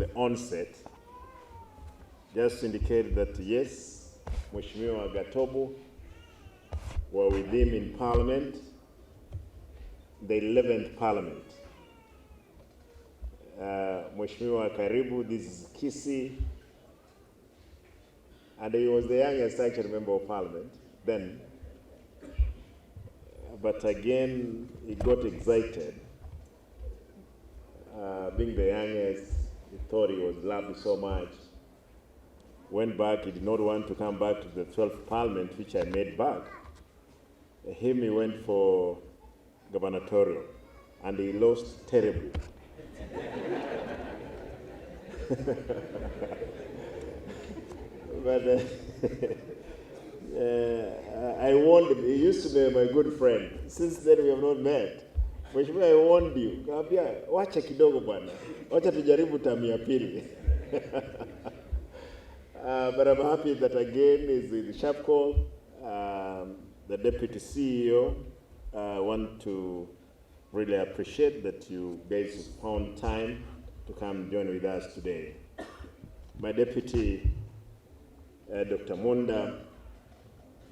the onset, just to indicate that yes, Mheshimiwa Gatobu were with him in Parliament, the 11th Parliament. Mheshimiwa Karibu, this is Kisii, and he was the youngest actual member of Parliament then. But again, he got excited. Being the youngest, he thought he was loved so much. Went back, he did not want to come back to the 12th Parliament, which I made back. He went for gubernatorial, and he lost terribly. But I warned him. He used to be my good friend. Since then we have not met. Mheshimiwa, I warned you. Kaambia, wacha kidogo bwana. Wacha tujaribu tamu ya pili. But I'm happy that again is with SHOFCOM, the Deputy CEO. I want to really appreciate that you guys found time to come join with us today. My Deputy, Dr. Munda,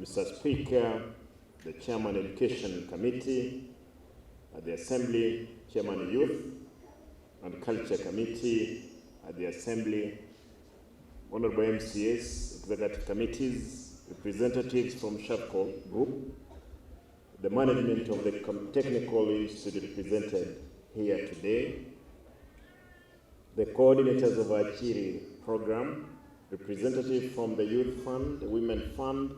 Mr. Speaker, the Chairman Education Committee at the Assembly, Chairman Youth and Culture Committee at the Assembly, Honorable MCS, Executive Committees, representatives from SHOFCOM Group, the management of the Technical Institute represented here today, the coordinators of our Chiri program, representative from the Youth Fund, the Women Fund,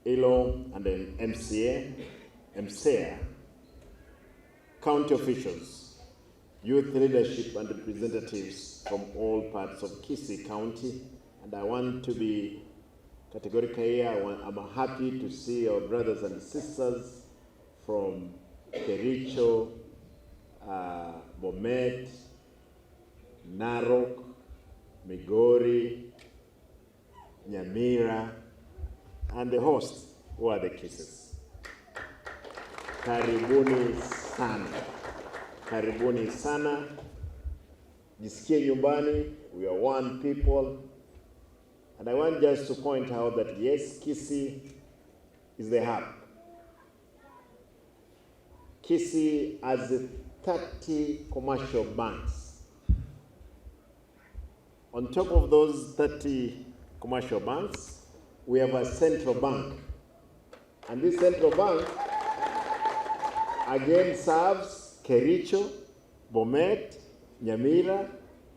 ILO, and then MCA, county officials, youth leadership, and representatives from all parts of Kisii County. And I want to be categorical here. I'm happy to see our brothers and sisters from Kericho, Bomet, Narok, Migori, Nyamira, and the host, who are the Kisses. Karibuni sana. Karibuni sana. Jisikie nyumbani. We are one people. And I want just to point out that yes, Kisii is the hub. Kisii has 30 commercial banks. On top of those 30 commercial banks, we have a central bank. And this central bank, again, serves Kericho, Bomet, Nyamira,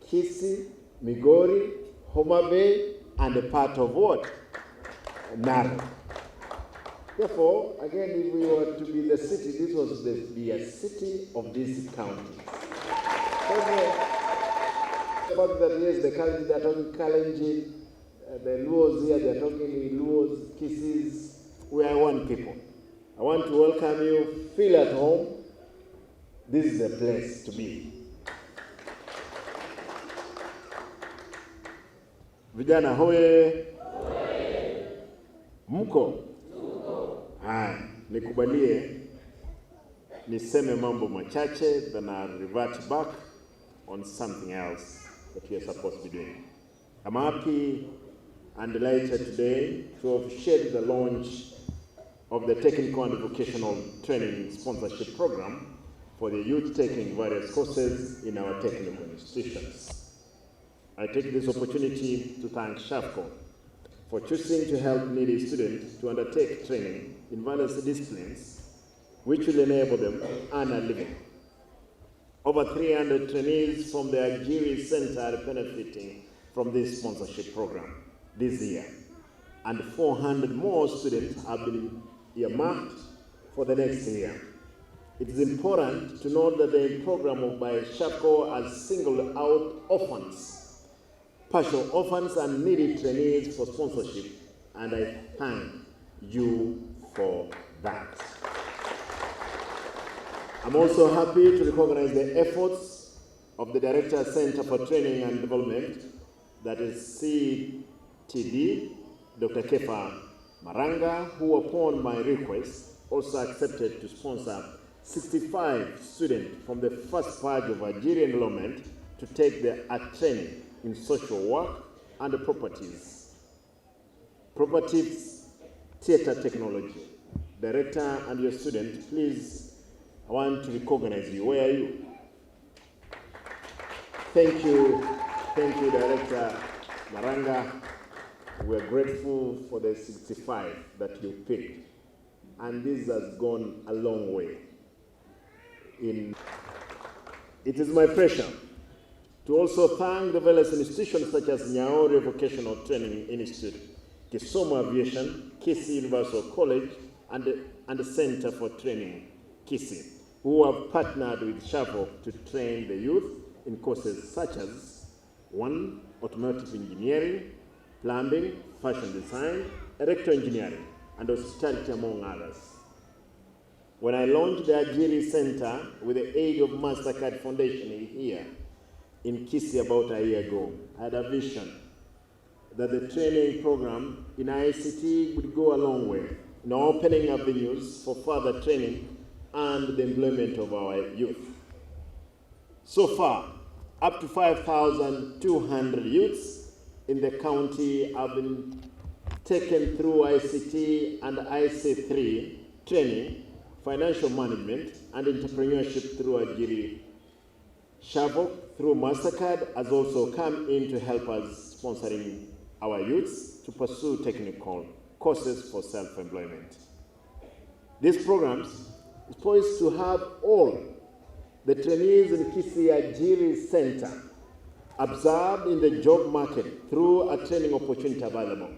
Kisii, Migori, Homa Bay, and a part of what? Narok. Therefore, again, if we were to be the city, this was be a city of this county. So the fact that yes, the county, they're talking Kalenjin, the Luos here, they're talking Luos, Kisses, we are one people. I want to welcome you, feel at home. This is the place to be. Vijana hoye. Mko? Haya, nikubalie niseme mambo machache, then I'll revert back on something else that we are supposed to be doing. I'm happy and delighted today to have shared the launch of the Technical and Vocational Training Sponsorship Program for the youth taking various courses in our technical institutions. I take this opportunity to thank SHOFCOM for choosing to help needy students to undertake training in various disciplines, which will enable them to earn a living. Over 300 trainees from the Agiri Center are benefiting from this sponsorship program this year, and 400 more students have been earmarked for the next year. It is important to note that the program by SHOFCOM has singled out orphans, partial orphans, and needy trainees for sponsorship, and I thank you for that. I'm also happy to recognize the efforts of the Director Center for Training and Development, that is CTD, Dr. Kefa Maranga, who upon my request also accepted to sponsor 65 students from the first purge of Agiri enrollment to take their art training in social work and properties. Properties, theater technology. Director and your student, please, I want to recognize you. Where are you? Thank you, Director Maranga. We're grateful for the 65 that you picked. And this has gone a long way. It is my pleasure to also thank the various institutions such as Nyaore Vocational Training Institute, Kisomo Aviation, Kisii Universal College, and the Center for Training, Kisii, who have partnered with SHOFCOM to train the youth in courses such as 1. Automotive engineering, plumbing, fashion design, electrical engineering, and hospitality, among others. When I launched the Ajiri Center with the aid of MasterCard Foundation here in Kisii about a year ago, I had a vision that the training program in ICT would go a long way in opening avenues for further training and the employment of our youth. So far, up to 5,200 youths in the county have been taken through ICT and IC3 training, financial management, and entrepreneurship through Ajiri. SHOFCOM, through MasterCard, has also come in to help us sponsoring our youths to pursue technical courses for self-employment. These programs is poised to have all the trainees in Kisii Ajiri Center absorbed in the job market through a training opportunity available.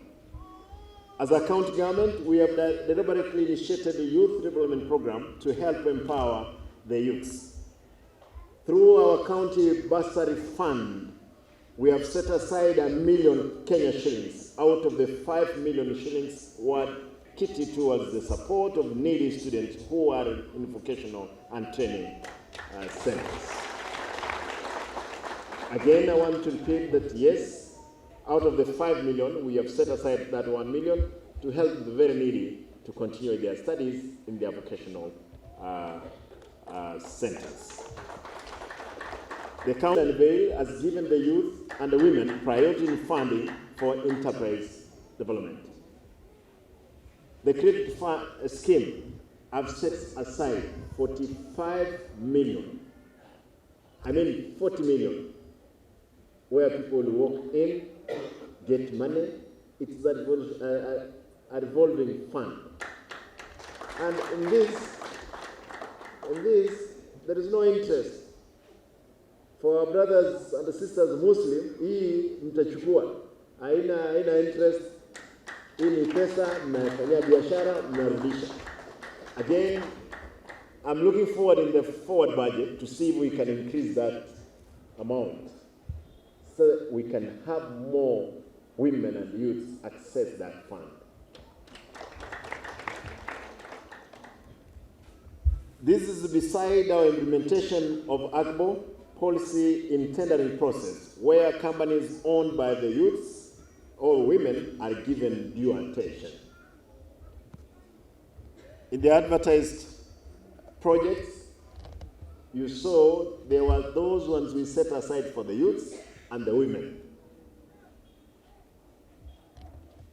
As a county government, we have deliberately initiated a youth development program to help empower the youths. Through our county bursary fund, we have set aside 1 million Kenya shillings out of the 5 million shillings worth kitty towards the support of needy students who are in vocational and training centers. Again, I want to repeat that yes, out of the 5 million, we have set aside that 1 million to help the very needy to continue their studies in their vocational centers. The county unveil has given the youth and the women priority in funding for enterprise development. The credit scheme have set aside 45 million. 40 million, where people walk in, get money. It's a revolving fund. And in this, there is no interest. For our brothers and sisters Muslim, hii mtachukua. Haina interest. Hii ni pesa, mnafanyia biashara, mnarudisha. Again, I'm looking forward in the forward budget to see if we can increase that amount so that we can have more women and youths access that fund. This is beside our implementation of AGBO policy in tendering process, where companies owned by the youths or women are given due attention. In the advertised projects, you saw there were those ones we set aside for the youths and the women.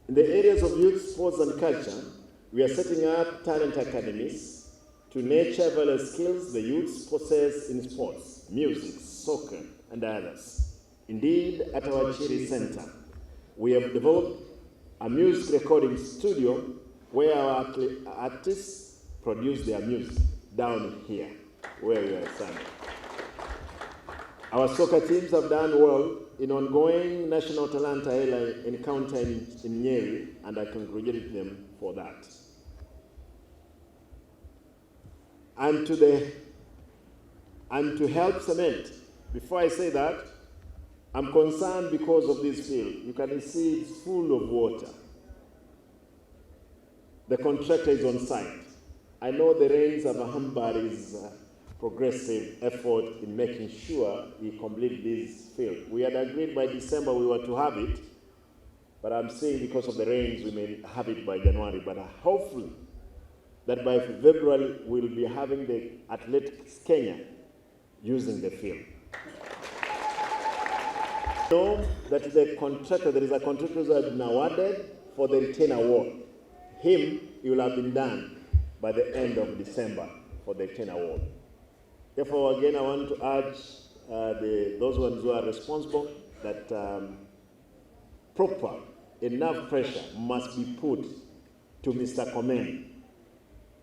In the areas of youth, sports and culture, we are setting up talent academies to nurture various skills the youths possess in sports, music, soccer, and others. Indeed, at our Chiri Center, we have developed a music recording studio where our artists produce their music down here, where we are standing. Our soccer teams have done well in ongoing National Talanta encounter in Nyeri, and I congratulate them for that. And to help cement, before I say that, I'm concerned because of this field. You can see it's full of water. The contractor is on site. I know the rains have hampered his progressive effort in making sure he completes this field. We had agreed by December we were to have it, but I'm saying because of the rains we may have it by January. But hopefully that by February we'll be having the Athletics Kenya using the field. know that the contractor, there is a contractor who has been awarded for the retainer award. Him, it will have been done by the end of December for the retainer award. Therefore, again, I want to urge those ones who are responsible that proper, enough pressure must be put to Mr. Komen,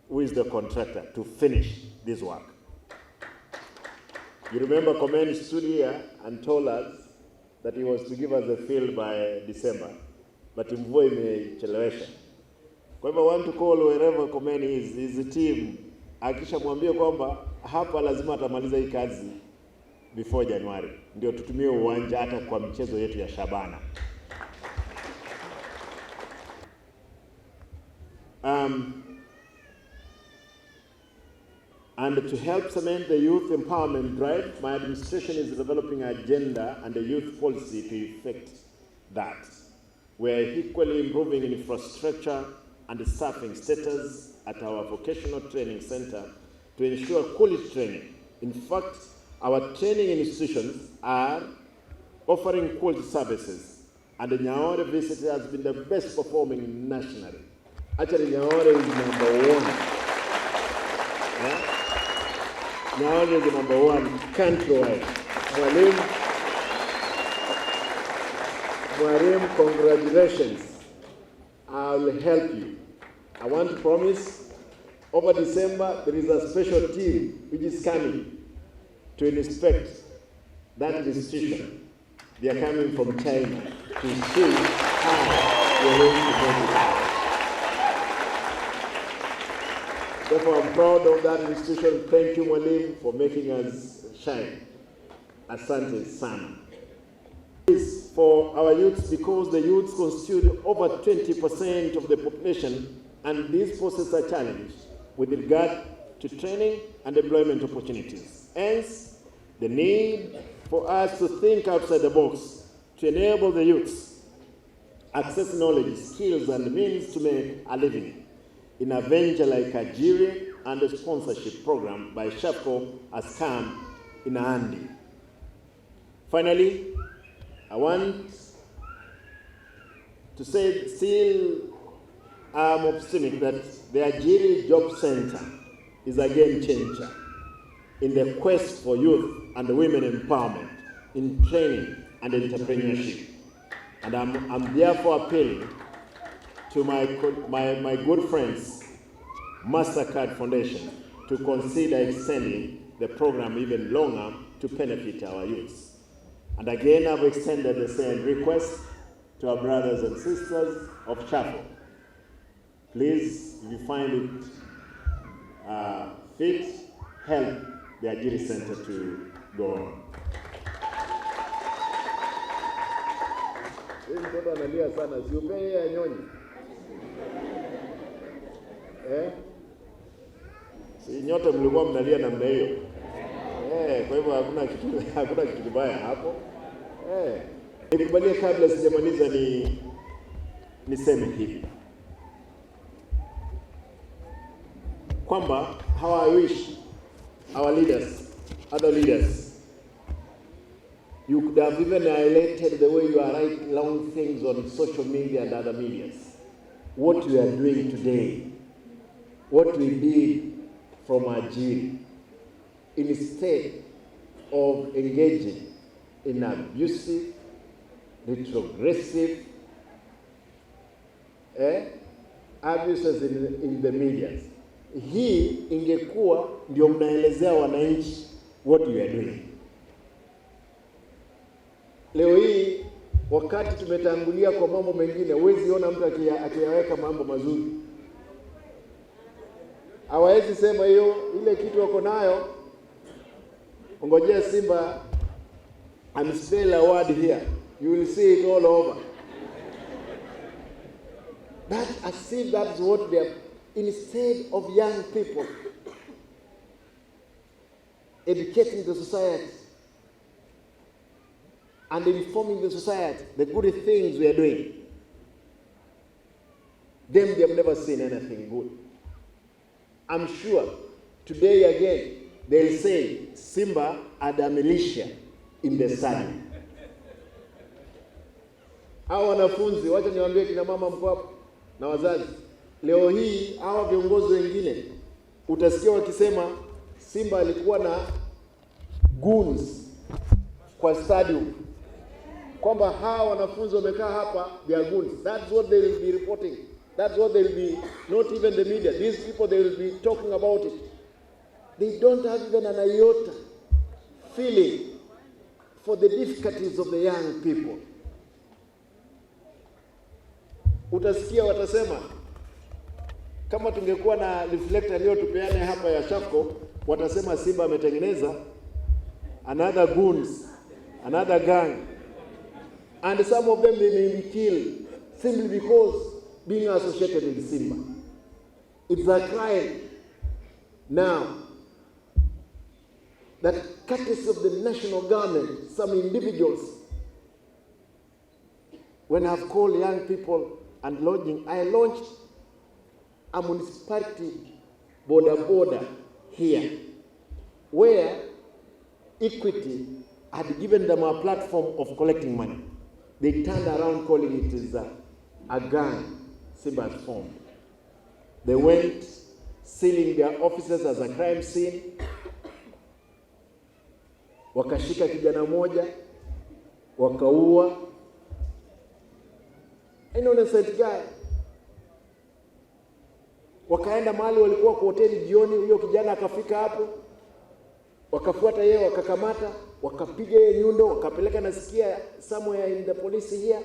who is the contractor, to finish this work. You remember Komen stood here and told us that he was to give us the field by December, but mvua imechelewesha. Kwa hivyo I want to call wherever Komen is, his team, akisha mwambie kwamba hapa lazima atamaliza hii kazi before January, ndio tutumie uwanja hata kwa michezo yetu ya Shabana. And to help cement the youth empowerment drive, my administration is developing an agenda and a youth policy to effect that. We're equally improving infrastructure and staffing status at our vocational training center to ensure quality training. In fact, our training institutions are offering quality services, and the Nyaore visit has been the best performing nationally. Actually, Nyaore is number one. Yeah? Nyaore is number one countrywide. Mwalim, congratulations. I will help you. I want to promise, over December, there is a special team which is coming to inspect that institution. They are coming from China to see how we are going to make it. Therefore, I'm proud of that institution. Thank you, Mwalim, for making us shine. Asante sana. This for our youths, because the youths constitute over 20% of the population, and these poses a challenge with regard to training and employment opportunities. Hence, the need for us to think outside the box to enable the youths access knowledge, skills, and means to make a living in a venture like Ajiri and a sponsorship program by SHOFCOM has come in handy. Finally, I want to say still I'm optimistic that the Ajiri Job Center is a game changer in the quest for youth and women empowerment in training and entrepreneurship. And I'm therefore appealing to my good friends, MasterCard Foundation, to consider extending the program even longer to benefit our youths. And again, I've extended the same request to our brothers and sisters of Chapel. Please, if you find it fit, help the Ajiri Center to go on. Mtoto analia sana, siupee ya nyonyi. Si nyote mlikuwa mnalia namna hiyo. Kwa hivyo hakuna kitu kibaya hapo. Nikubalie kabla sijamaliza niseme hivi. Kwamba how I wish our leaders, other leaders, you could have even highlighted the way you are writing long things on social media and other medias. What we are doing today, what we did from Ajiri, instead of engaging in abusive, retrogressive abuses in the media. Hii ingekuwa ndio mnaelezea wananchi what you are doing. Leo hii wakati tumetangulia kwa mambo mengine, huwezi ona mtu akiyaweka mambo mazuri. Hawezi sema hiyo ile kitu wako nayo. Ngojea Simba unveil award here. You will see it all over. But as if that's what they are, instead of young people educating the society and informing the society the good things we are doing, them they have never seen anything good. I'm sure today again they'll say Simba had a militia in the sun. Hao wanafunzi, wacha niwaambie kina mama mko hapo na wazazi, leo hii hawa viongozi wengine utasikia wakisema Simba alikuwa na goons kwa stadium, kwamba hawa wanafunzi wamekaa hapa, they are goons. That's what they will be reporting. That's what they will be, not even the media. These people, they will be talking about it. They don't have even an iota feeling for the difficulties of the young people. Utasikia watasema kama tungekuwa na reflector leo tupeane hapa ya SHOFCOM, watasema Simba ametengeneza another goons, another gang, and some of them they may be killed simply because being associated with Simba. It's a crime now that courtesy of the national government, some individuals, when I've called young people and lodging, I launched a municipality border here, where Equity had given them a platform of collecting money. They turned around calling it as a gang Simba has formed. They went sealing their offices as a crime scene. Wakashika kijana moja, wakaua. Innocent guy. Wakaenda mahali walikuwa kwa hoteli jioni, huyo kijana akafika hapo, wakafuata yeye, wakakamata, wakapiga yeye nyundo, wakapeleka nasikia somewhere in the police here.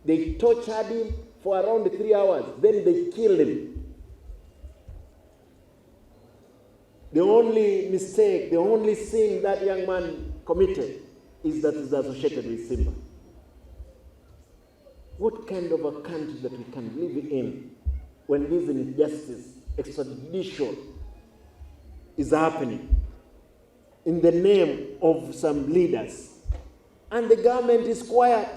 They tortured him for around 3 hours, then they killed him. The only mistake, the only sin that young man committed is that he's associated with Simba. What kind of a country that we can live in when this injustice, extradition is happening in the name of some leaders, and the government is quiet?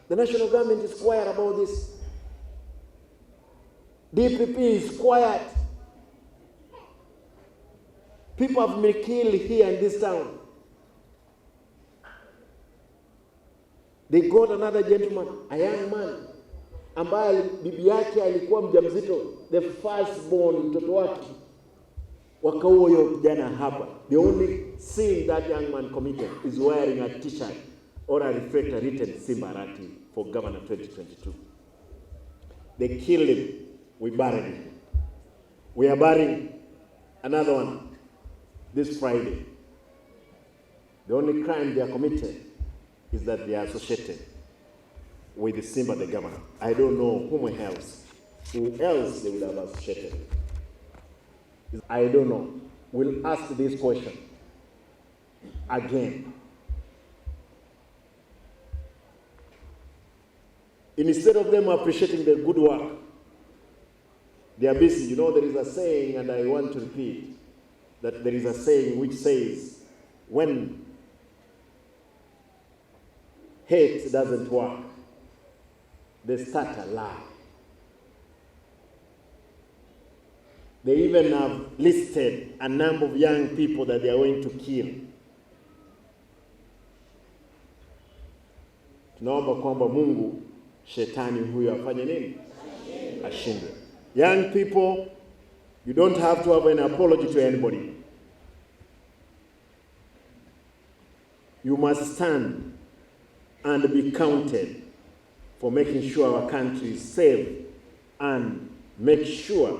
The national government is quiet about this. DPP is quiet. People have been killed here in this town. They got another gentleman, a young man, ambaye bibi yake alikuwa mjamzito, the firstborn mtoto wake. Wakaua huyo kijana hapa. The only sin that young man committed is wearing a t-shirt or a reflector written Simba Arati for Governor 2022. They killed him. We buried him. We are burying another one this Friday. The only crime they are committed is that they are associated with the Simba, the governor. I don't know who else they would have associated with. I don't know. We'll ask this question again. Instead of them appreciating their good work, they are busy. You know, there is a saying, and I want to repeat, that there is a saying which says, when hate doesn't work, they start a lie. They even have listed a number of young people that they are going to kill. Tunaomba kwamba Mungu shetani huyo afanye nini? Ashindwe. Young people, you don't have to have an apology to anybody. You must stand and be counted for making sure our country is safe, and make sure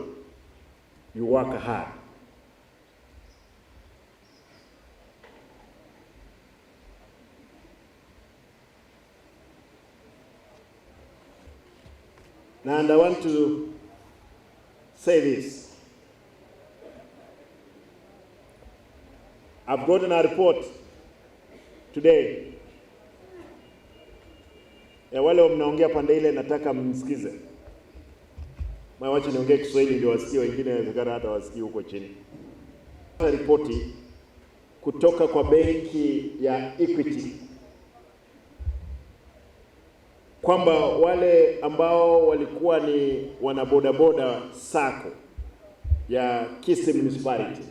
you work hard. Now, and I want to say this. I've gotten a report today ya wale mnaongea pande ile, nataka msikize. Wacha niongee Kiswahili ndio wasikie, wengine inawezekana hata wasikie huko chini. Ripoti kutoka kwa benki ya Equity kwamba wale ambao walikuwa ni wanabodaboda sako ya Kisii Municipality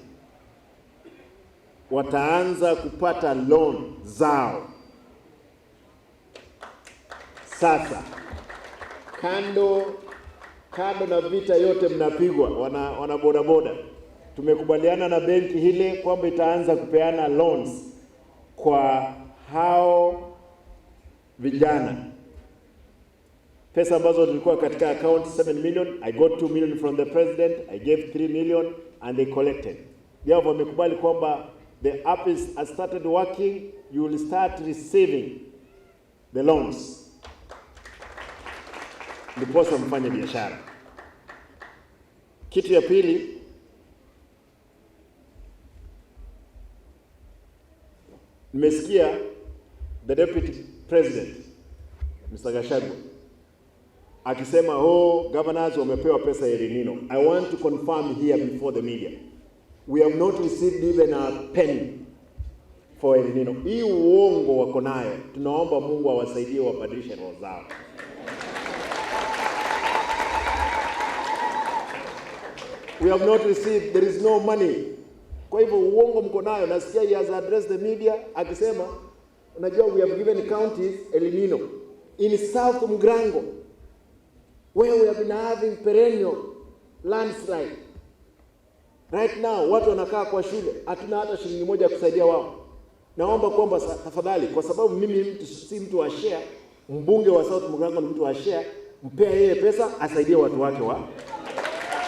wataanza kupata loan zao. Sasa kando na vita yote mnapigwa, wana bodaboda, tumekubaliana na benki hile kwamba itaanza kupeana loans kwa hao vijana. Pesa ambazo zilikuwa katika account 7 million, I got 2 million from the president, I gave 3 million and they collected. Yao wamekubali kwamba the app has started working, you will start receiving the loans. Ndiposa mfanye biashara. Kitu ya pili, nimesikia the deputy president Mr. Gachagua akisema governors wamepewa pesa ya El Nino. I want to confirm here before the media, we have not received even a penny for El Nino. Hii uongo wako nayo, tunaomba Mungu awasaidie wabadilishe roho zao. We have not received, there is no money. Kwa hivyo uongo mko nayo. Nasikia he has addressed the media akisema, unajua we have given counties El Nino in South Mugrango where we have been having perennial landslide. Right now watu wanakaa kwa shule, hatuna hata shilingi moja kusaidia wao. Naomba kwamba tafadhali, kwa sababu mimi si mtu wa share, mbunge wa South Mugrango ni mtu wa share, mpea yeye pesa asaidie watu wake wa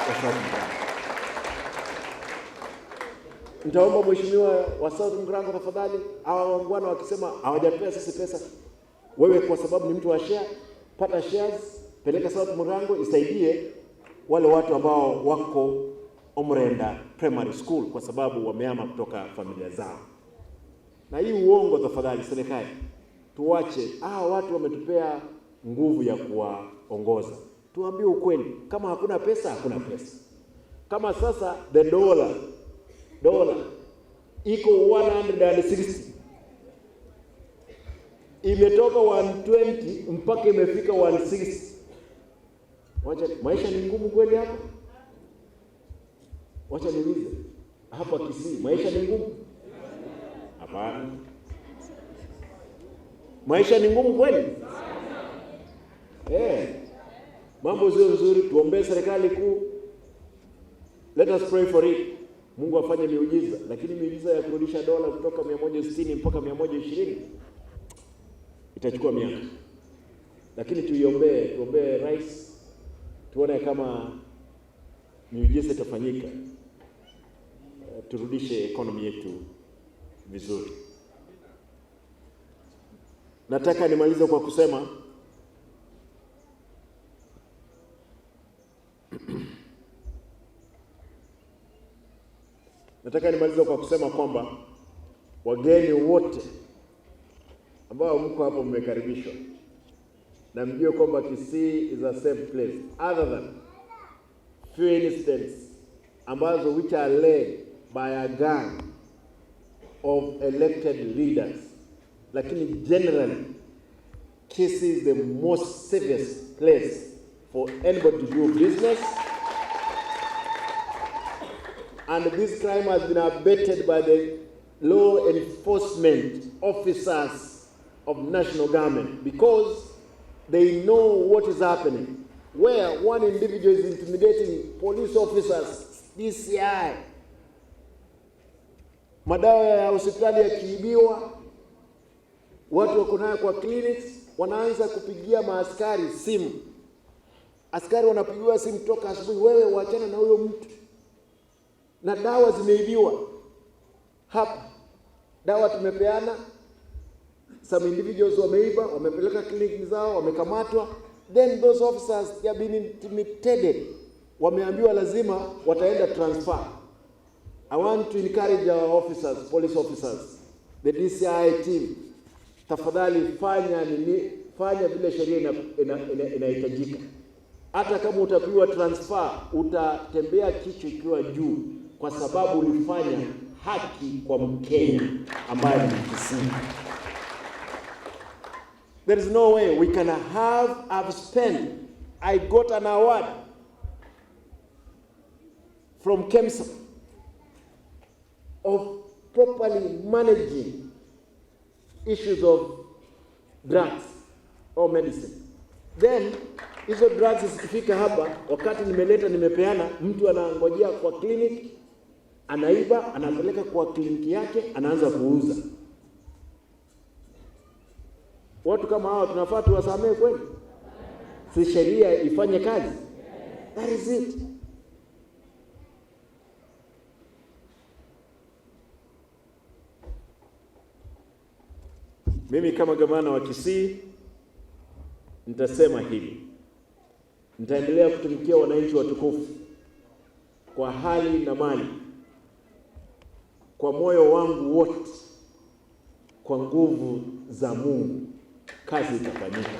South Mugrango. Nitaomba mheshimiwa wa South Mugrango tafadhali, hawa wangwana wakisema hawajapea sisi pesa, wewe kwa sababu ni mtu wa share, pata shares, peleka South Mugrango isaidie wale watu ambao wako Omrenda Primary School kwa sababu wamehama kutoka familia zao. Na hii uongo tafadhali serikali, tuache. Watu wametupea nguvu ya kuwaongoza. Tuambie ukweli, kama hakuna pesa, hakuna pesa. Kama sasa the dollar iko 160, imetoka 120 mpaka imefika 160. Wacha, maisha ni ngumu kweli hapa? Wacha niulize, hapa Kisii maisha ni ngumu? Hapana. Maisha ni ngumu kweli? Mambo sio nzuri, tuombee serikali kuu. Let us pray for it. Mungu afanye miujiza, lakini miujiza ya kurudisha dola kutoka 160 mpaka 120 itachukua miaka. Lakini tuombee rais, tuone kama miujiza itafanyika. Turudishe economy yetu vizuri. Nataka nimalize kwa kusema kwamba wageni wote ambao mko hapo mmekaribishwa, na mjue kwamba Kisii is a safe place other than few incidents ambazo which are led by a gang of elected leaders. Lakini generally Kisii is the most safest place for anybody to do business. And this crime has been abetted by the law enforcement officers of national government because they know what is happening. Where one individual is intimidating police officers, DCI, madawa ya hospitali yakiibiwa, watu wako nayo kwa clinics, wanaanza kupigia maaskari simu. Askari wanapigiwa simu toka asubuhi, wewe waachana na huyo mtu. Na dawa zimeibiwa. Hapa dawa tumepeana, some individuals wameiba, wamepeleka clinic zao, wamekamatwa. Then those officers they have been intimidated. Wameambiwa lazima wataenda transfer. I want to encourage our officers, police officers, the DCI team, tafadhali fanya vile sheria inahitajika. Hata kama utapiwa transfer, utatembea kichwa ikiwa juu kwa sababu ulifanya haki kwa Mkenya ambaye ni Kisii. There is no way we can have spent. I got an award from KEMSA of properly managing issues of drugs or medicine. Then hizo drugs zikifika hapa, wakati nimeleta nimepeana, mtu anangojea kwa clinic, anaiba, anapeleka kwa kliniki yake, anaanza kuuza. Watu kama hao tunafaa tuwasamehe kweli? Si sheria ifanye kazi? That is it. Mimi kama gavana wa Kisii nitasema hili. Nitaendelea kutumikia wananchi watukufu kwa hali na mali, kwa moyo wangu wote, kwa nguvu za Mungu. Kazi itafanyika.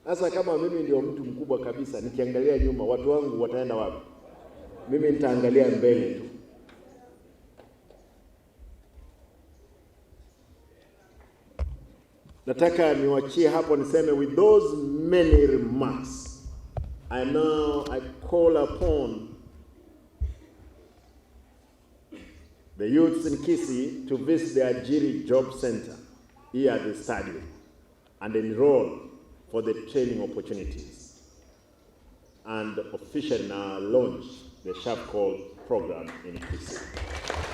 Sasa kama mimi ndio mtu mkubwa kabisa, nikiangalia nyuma, watu wangu wataenda wapi? Mimi nitaangalia mbele tu. Nataka niwachie hapo niseme, with those many remarks, I call upon the youths in Kisii to visit the Ajiri Job Center here at the stadium and enroll for the training opportunities, and officially now launch the SHOFCOM program in Kisii.